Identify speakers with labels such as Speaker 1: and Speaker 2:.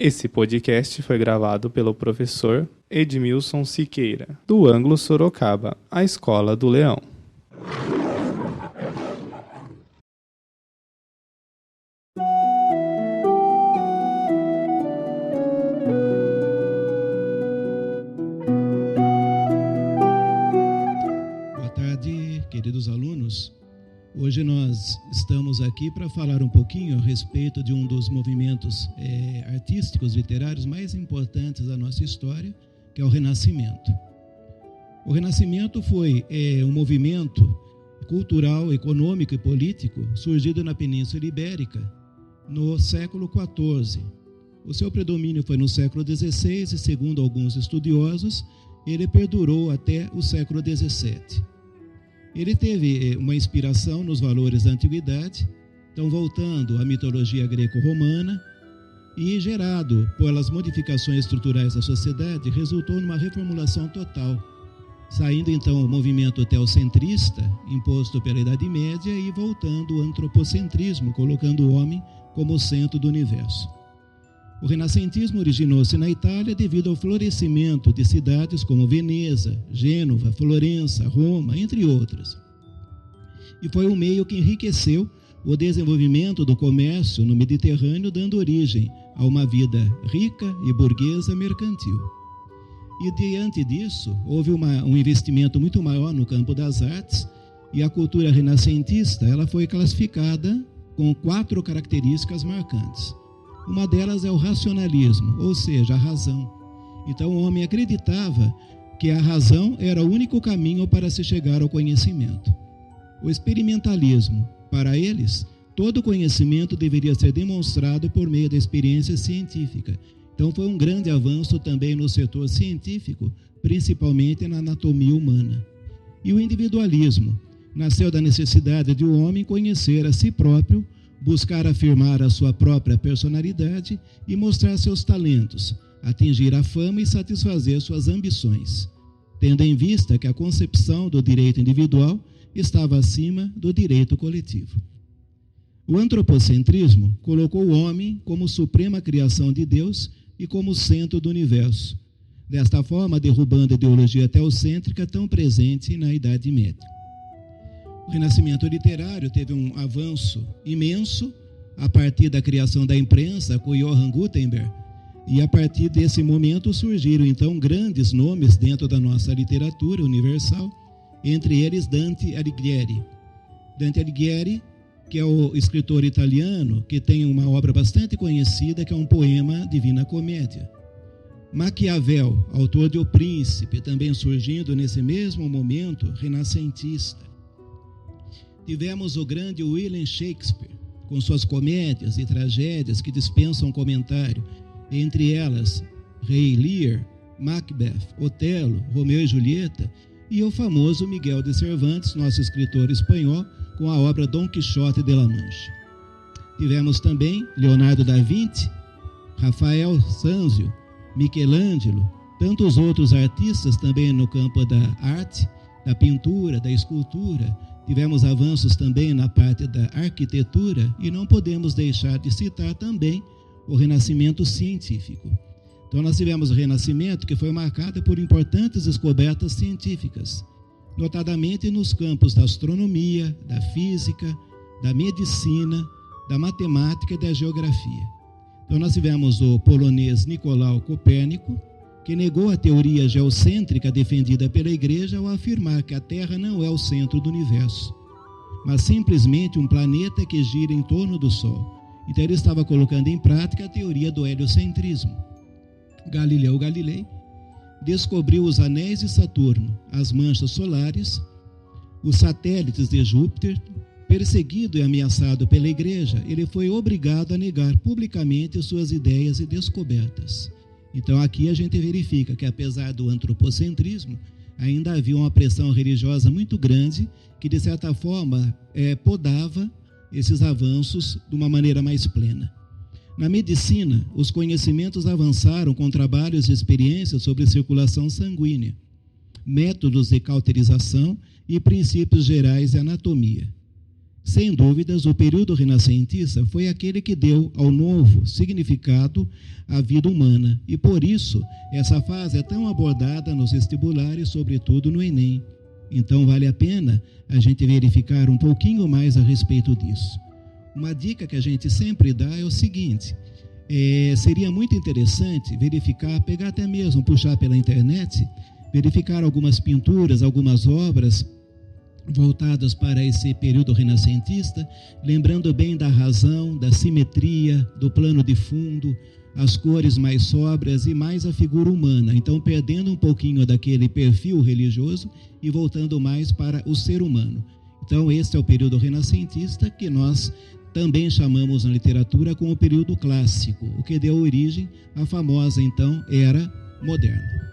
Speaker 1: Esse podcast foi gravado pelo professor Edmilson Siqueira, do Ângulo Sorocaba, a Escola do Leão.
Speaker 2: Boa tarde, queridos alunos. Hoje nós estamos aqui para falar um pouquinho a respeito de um dos movimentos artísticos, literários mais importantes da nossa história, que é o Renascimento. O Renascimento foi um movimento cultural, econômico e político surgido na Península Ibérica no século XIV. O seu predomínio foi no século XVI e, segundo alguns estudiosos, ele perdurou até o século XVII. Ele teve uma inspiração nos valores da antiguidade, então voltando à mitologia greco-romana, e gerado pelas modificações estruturais da sociedade, resultou numa reformulação total, saindo então o movimento teocentrista, imposto pela Idade Média, e voltando o antropocentrismo, colocando o homem como centro do universo. O renascentismo originou-se na Itália devido ao florescimento de cidades como Veneza, Gênova, Florença, Roma, entre outras. E foi um meio que enriqueceu o desenvolvimento do comércio no Mediterrâneo, dando origem a uma vida rica e burguesa mercantil. E diante disso, houve um investimento muito maior no campo das artes, e a cultura renascentista ela foi classificada com 4 características marcantes. Uma delas é o racionalismo, ou seja, a razão. Então o homem acreditava que a razão era o único caminho para se chegar ao conhecimento. O experimentalismo, para eles, todo conhecimento deveria ser demonstrado por meio da experiência científica. Então foi um grande avanço também no setor científico, principalmente na anatomia humana. E o individualismo nasceu da necessidade de o homem conhecer a si próprio, buscar afirmar a sua própria personalidade e mostrar seus talentos, atingir a fama e satisfazer suas ambições, tendo em vista que a concepção do direito individual estava acima do direito coletivo. O antropocentrismo colocou o homem como suprema criação de Deus e como centro do universo, desta forma derrubando a ideologia teocêntrica tão presente na Idade Média. O Renascimento literário teve um avanço imenso a partir da criação da imprensa com Johann Gutenberg, e a partir desse momento surgiram então grandes nomes dentro da nossa literatura universal, entre eles Dante Alighieri. Dante Alighieri, que é o escritor italiano, que tem uma obra bastante conhecida, que é um poema Divina Comédia. Maquiavel, autor de O Príncipe, também surgindo nesse mesmo momento renascentista. Tivemos o grande William Shakespeare, com suas comédias e tragédias que dispensam comentário, entre elas Rei Lear, Macbeth, Otelo, Romeu e Julieta, e o famoso Miguel de Cervantes, nosso escritor espanhol, com a obra Dom Quixote de la Mancha. Tivemos também Leonardo da Vinci, Rafael Sanzio, Michelangelo, tantos outros artistas também no campo da arte, da pintura, da escultura. Tivemos avanços também na parte da arquitetura e não podemos deixar de citar também o Renascimento científico. Então nós tivemos o Renascimento que foi marcado por importantes descobertas científicas, notadamente nos campos da astronomia, da física, da medicina, da matemática e da geografia. Então nós tivemos o polonês Nicolau Copérnico, que negou a teoria geocêntrica defendida pela Igreja ao afirmar que a Terra não é o centro do universo, mas simplesmente um planeta que gira em torno do Sol. Então ele estava colocando em prática a teoria do heliocentrismo. Galileu Galilei descobriu os anéis de Saturno, as manchas solares, os satélites de Júpiter. Perseguido e ameaçado pela Igreja, ele foi obrigado a negar publicamente suas ideias e descobertas. Então aqui a gente verifica que, apesar do antropocentrismo, ainda havia uma pressão religiosa muito grande que, de certa forma, podava esses avanços de uma maneira mais plena. Na medicina, os conhecimentos avançaram com trabalhos e experiências sobre circulação sanguínea, métodos de cauterização e princípios gerais de anatomia. Sem dúvidas, o período renascentista foi aquele que deu ao novo significado à vida humana. E, por isso, essa fase é tão abordada nos vestibulares, sobretudo no Enem. Então, vale a pena a gente verificar um pouquinho mais a respeito disso. Uma dica que a gente sempre dá é o seguinte: seria muito interessante verificar, pegar até mesmo, puxar pela internet, verificar algumas pinturas, algumas obras voltadas para esse período renascentista, lembrando bem da razão, da simetria, do plano de fundo, as cores mais sóbrias e mais a figura humana. Então, perdendo um pouquinho daquele perfil religioso e voltando mais para o ser humano. Então, esse é o período renascentista, que nós também chamamos na literatura como o período clássico, o que deu origem à famosa, então, Era Moderna.